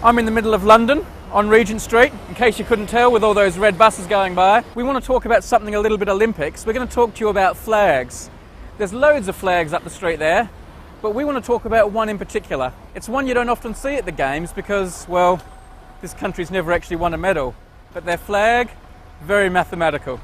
I'm in the middle of London on Regent Street, in case you couldn't tell with all those red buses going by. We want to talk about something a little bit Olympics. We're going to talk to you about flags. There's loads of flags up the street there, but we want to talk about one in particular. It's one you don't often see at the Games because, well, this country's never actually won a medal. But their flag, very mathematical.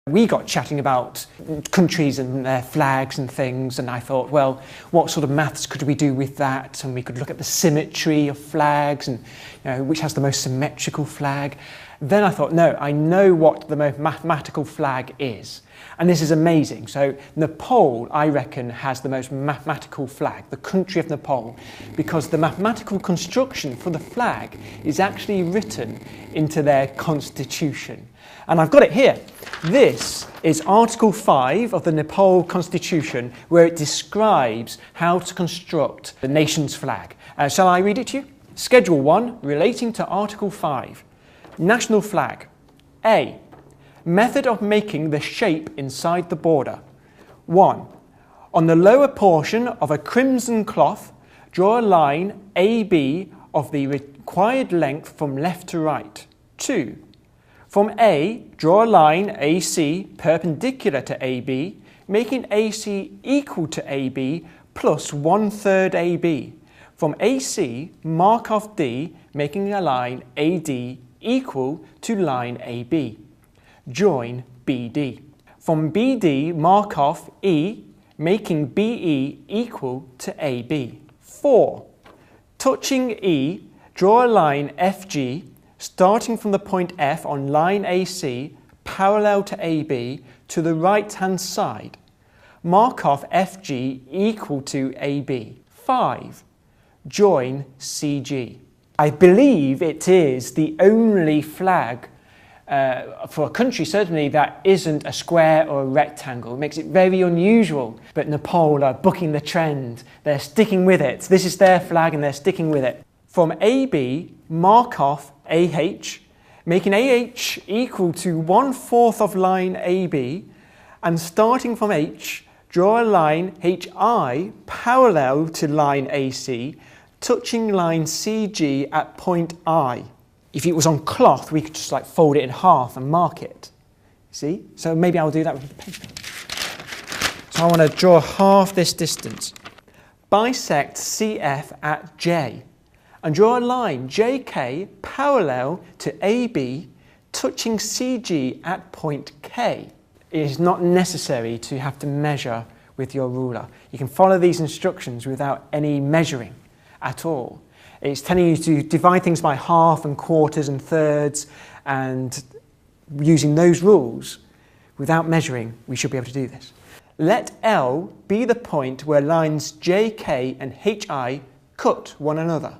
We got chatting about countries and their flags and things, and I thought, well, what sort of maths could we do with that? And we could look at the symmetry of flags and which has the most symmetrical flag. Then I thought, no, I know what the most mathematical flag is. And this is amazing. So Nepal, I reckon, has the most mathematical flag, the country of Nepal, because the mathematical construction for the flag is actually written into their constitution. And I've got it here. This is Article 5 of the Nepal Constitution, where it describes how to construct the nation's flag. Shall I read it to you? Schedule 1, relating to Article 5. National flag. A. Method of making the shape inside the border. 1. On the lower portion of a crimson cloth, draw a line AB of the required length from left to right. 2. From A, draw a line AC perpendicular to AB, making AC equal to AB plus 1/3 AB. From AC, mark off D, making a line AD equal to line AB. Join BD. From BD, mark off E, making BE equal to AB. 4. Touching E, draw a line FG, starting from the point F on line AC, parallel to AB, to the right-hand side. Mark off FG equal to AB. 5. Join CG. I believe it is the only flag for a country, certainly, that isn't a square or a rectangle. It makes it very unusual. But Nepal are bucking the trend. They're sticking with it. This is their flag and they're sticking with it. From AB, mark off AH, making AH equal to 1/4 of line AB, and starting from H, draw a line HI parallel to line AC, touching line CG at point I. If it was on cloth, we could just fold it in half and mark it. See? So maybe I'll do that with paper. So I want to draw half this distance. Bisect CF at J. And draw a line JK parallel to AB, touching CG at point K. It is not necessary to have to measure with your ruler. You can follow these instructions without any measuring at all. It's telling you to divide things by half and quarters and thirds, and using those rules, without measuring, we should be able to do this. Let L be the point where lines JK and HI cut one another.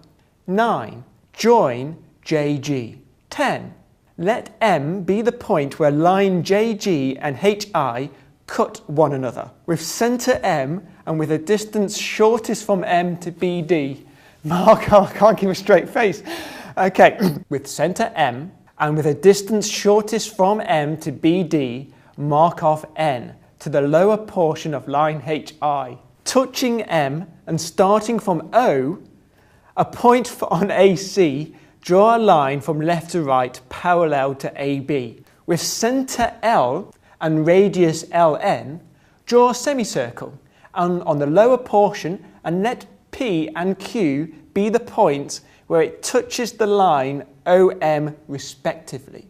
9. Join JG. 10. Let M be the point where line JG and HI cut one another. With centre M and with a distance shortest from M to BD. Mark, I can't keep a straight face. Okay, with centre M and with a distance shortest from M to BD, mark off N to the lower portion of line HI. Touching M and starting from O, a point on AC, draw a line from left to right parallel to AB. With centre L and radius LN, draw a semicircle on the lower portion and let P and Q be the points where it touches the line OM respectively.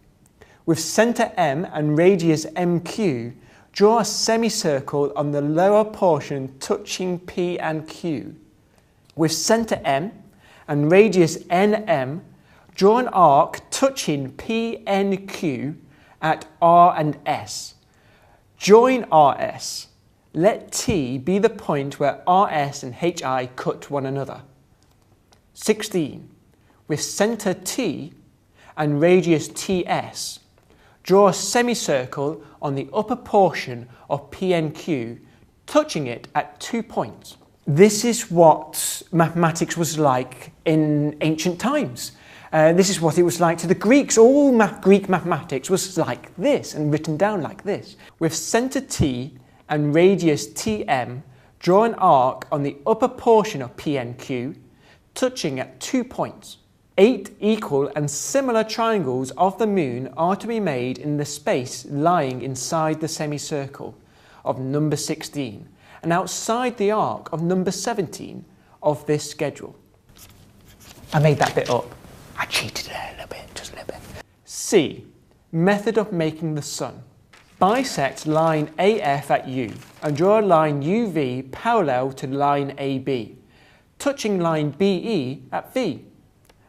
With centre M and radius MQ, draw a semicircle on the lower portion touching P and Q. With centre M and radius NM, draw an arc touching PNQ at R and S. Join RS. Let T be the point where RS and HI cut one another. 16. With centre T and radius TS, draw a semicircle on the upper portion of PNQ, touching it at 2 points. This is what mathematics was like in ancient times. This is what it was like to the Greeks. All Greek mathematics was like this and written down like this. With centre T and radius TM, draw an arc on the upper portion of PNQ, touching at 2 points. 8 equal and similar triangles of the moon are to be made in the space lying inside the semicircle of number 16 and outside the arc of number 17 of this schedule. I made that bit up. I cheated there a little bit, just a little bit. C. Method of making the sun. Bisect line AF at U and draw a line UV parallel to line AB, touching line BE at V.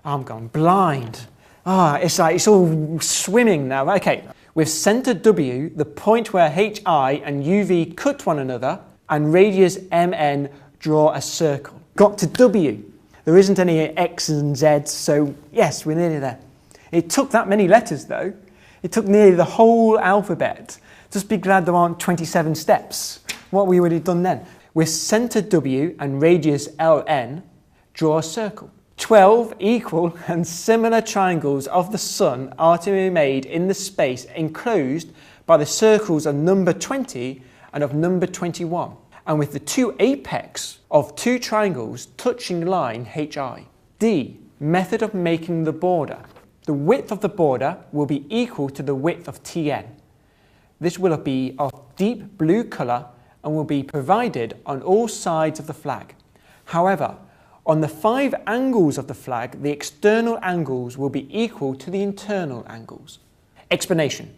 I'm going blind. It's all swimming now. Okay, with centre W, the point where HI and UV cut one another, and radius MN, draw a circle. Got to W. There isn't any X and Z, so yes, we're nearly there. It took that many letters though. It took nearly the whole alphabet. Just be glad there aren't 27 steps. What we would have done then. With centre W and radius LN, draw a circle. 12 equal and similar triangles of the sun are to be made in the space enclosed by the circles of number 20 and of number 21, and with the two apex of two triangles touching line HI. D. Method of making the border. The width of the border will be equal to the width of TN. This will be of deep blue colour and will be provided on all sides of the flag. However, on the 5 angles of the flag, the external angles will be equal to the internal angles. Explanation.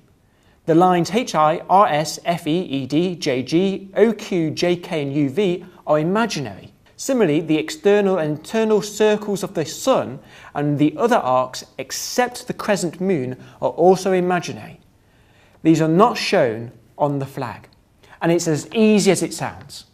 The lines HI, RS, FE, ED, JG, OQ, JK and UV are imaginary. Similarly, the external and internal circles of the sun and the other arcs except the crescent moon are also imaginary. These are not shown on the flag. And it's as easy as it sounds.